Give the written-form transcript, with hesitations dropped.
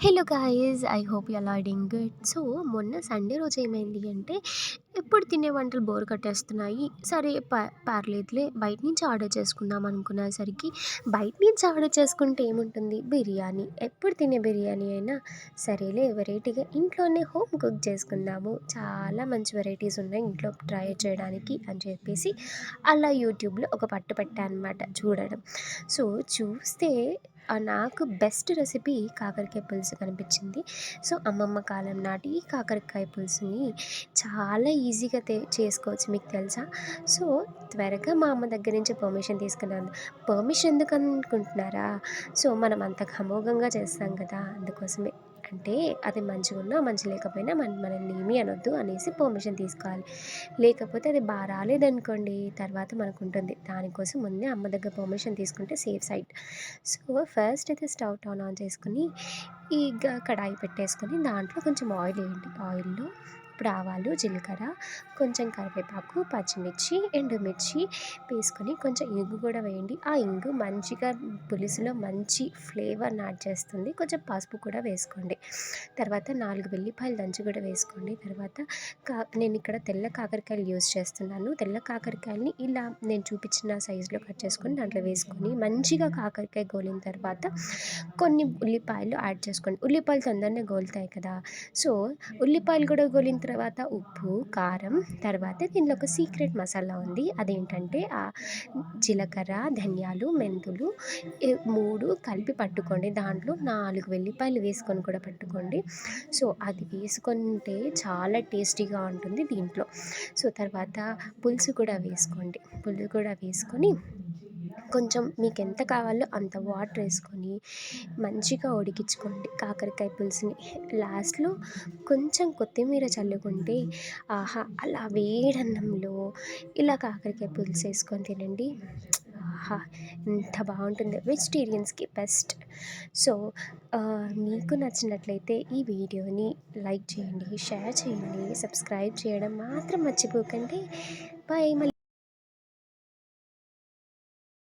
Hello guys, I hope you all are doing good. So మొన్న Sunday రోజు ఏమైంది అంటే, ఎప్పుడు తినే వంటలు బోర్ కొట్టేస్తున్నాయి. సరే పర్లేదులే బయట నుంచి ఆర్డర్ చేసుకుందాం అనుకునేసరికి, బయట నుంచి ఆర్డర్ చేసుకుంటే ఏముంటుంది, బిర్యానీ. ఎప్పుడు తినే బిర్యానీ అయినా సరేలే వెరైటీగా ఇంట్లోనే హోమ్ కుక్ చేసుకుందాము, చాలా మంచి వెరైటీస్ ఉన్నాయి ఇంట్లో ట్రై చేయడానికి అని చెప్పేసి అలా యూట్యూబ్లో ఒక పట్టు పెట్టా అనమాట చూడడం. సో చూస్తే నాకు బెస్ట్ రెసిపీ కాకరకాయ పులుసు కనిపించింది. సో అమ్మమ్మ కాలం నాటి ఈ కాకరకాయ పులుసుని చాలా ఈజీగా చేసుకోవచ్చు, మీకు తెలుసా? సో త్వరగా మా అమ్మ దగ్గర నుంచి పర్మిషన్ తీసుకున్నాను. పర్మిషన్ ఎందుకు అనుకుంటున్నారా? సో మనం అంత అమోఘంగా చేస్తాం కదా, అందుకోసమే. అంటే అది మంచిగా ఉన్నా మంచి లేకపోయినా మనల్ని ఏమీ అనొద్దు అనేసి పర్మిషన్ తీసుకోవాలి. లేకపోతే అది రాలేదనుకోండి, తర్వాత మనకు ఉంటుంది. దానికోసం ముందే అమ్మ దగ్గర పర్మిషన్ తీసుకుంటే సేఫ్ సైడ్. సో ఫస్ట్ అయితే స్టవ్ ఆన్ చేసుకుని ఈ కడాయి పెట్టేసుకొని దాంట్లో కొంచెం ఆయిల్ వేయండి. ఆయిల్లో ఇప్పుడు ఆవాలు, జీలకర్ర, కొంచెం కరివేపాకు, పచ్చిమిర్చి, ఎండుమిర్చి వేసుకొని కొంచెం ఇంగు కూడా వేయండి. ఆ ఇంగు మంచిగా పులుసులో మంచి ఫ్లేవర్ని యాడ్ చేస్తుంది. కొంచెం పసుపు కూడా వేసుకోండి. తర్వాత 4 వెల్లిపాయలు దంచి కూడా వేసుకోండి. తర్వాత నేను ఇక్కడ తెల్ల కాకరకాయలు యూస్ చేస్తున్నాను. తెల్ల కాకరకాయలని ఇలా నేను చూపించిన సైజులో కట్ చేసుకొని దాంట్లో వేసుకొని మంచిగా కాకరకాయ గోలిన తర్వాత కొన్ని ఉల్లిపాయలు యాడ్ చేసుకోండి. ఉల్లిపాయలు తొందరనే గోలుతాయి కదా. సో ఉల్లిపాయలు కూడా గోలిన తర్వాత ఉప్పు, కారం, తర్వాత దీనిలో ఒక సీక్రెట్ మసాలా ఉంది. అదేంటంటే జీలకర్ర, ధనియాలు, మెంతులు 3 కలిపి పట్టుకోండి. దాంట్లో 4 వెల్లిపాయలు వేసుకొని కూడా పట్టుకోండి. సో అది వేసుకుంటే చాలా టేస్టీగా ఉంటుంది దీంట్లో. సో తర్వాత పులుసు కూడా వేసుకోండి. పులుసు కూడా వేసుకొని కొంచెం మీకు ఎంత కావాలో అంత వాటర్ వేసుకొని మంచిగా ఉడికించుకోండి కాకరకాయ పులుసుని. లాస్ట్లో కొంచెం కొత్తిమీర చల్లుకుంటే ఆహా, అలా వేడన్నంలో ఇలా కాకరకాయ పులుసు వేసుకొని తినండి. ఆహా, ఎంత బాగుంటుంది, వెజిటేరియన్స్కి బెస్ట్. సో మీకు నచ్చినట్లయితే ఈ వీడియోని లైక్ చేయండి, షేర్ చేయండి, సబ్స్క్రైబ్ చేయడం మాత్రం మర్చిపోకండి. బాయ్.